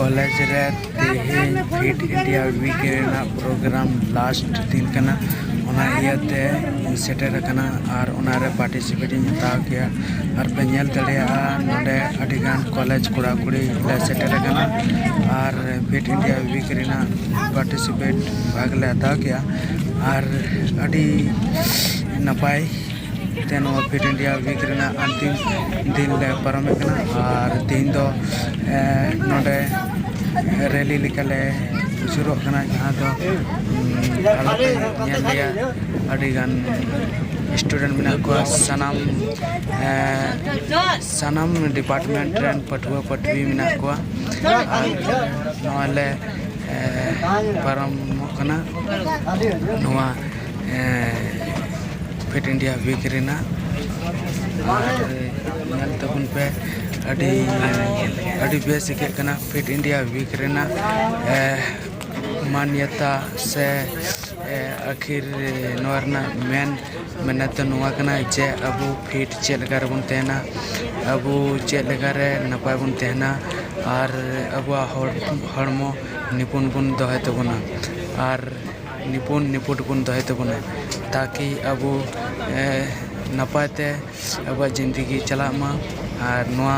College रे तेहेन fit India week रेना प्रोग्राम लास्ट दिन कना ओना इयाते सेटर कना और ओना रे पार्टिसिपेट हताव किया और पे नेल दड़िया नोडे अडिगान कॉलेज कुड़ा कुड़ी ले सेटर कना और फिट इंडिया वीक रेना पार्टिसिपेट भाग ले हताव किया और अडी नपाय तेन फिट इंडिया वीक रेना अंतिम दिन ले पारम कना और तीन दो नोडे रैली लिकले शुरू कना जहाँ दो अडिगान स्टूडेंट मेना को सनाम डिपार्टमेंट रेन पटुआ पटवी मेना को नवाले पारम कना नवा फिट इंडिया वीक रेना तबन पे अड़ी बेस कना फिट इंडिया वीक रेना मान्यता से आखिर नोरना मेन मेहनत नोआ कना जे अबू फिट चेक लगा बन तेना अबू चेक लगा रे नपाय बन तेना और अबू हड़मो निपुण बन दोहे तबना और निपुट बन दोहे तबना ताकि अबू नपायते अब जिंदगी चला मा और नोआ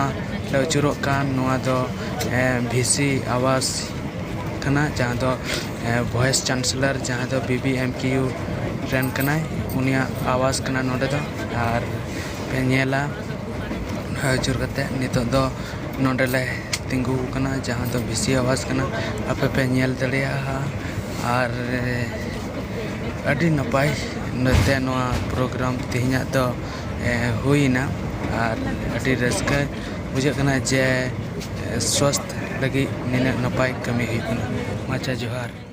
अचुरो कान नोआ दो भिसी आवास कना जहाँ दो वाइस चांसलर जहाँ दो BBMQ रेन कना उनिया आवास कना नोडे दो और पेनेला अचुर कते नितो दो नोडे ले तिंगु कना जहाँ दो भिसी आवास कना आपे पे नेल दड़िया और अडी नपाय नते नोआ प्रोग्राम तिहिना तो हुईना और अडी रस्का बुझे कना जे स्वस्थ लगी निना नपाय कमी हुई कना माचा जोहार।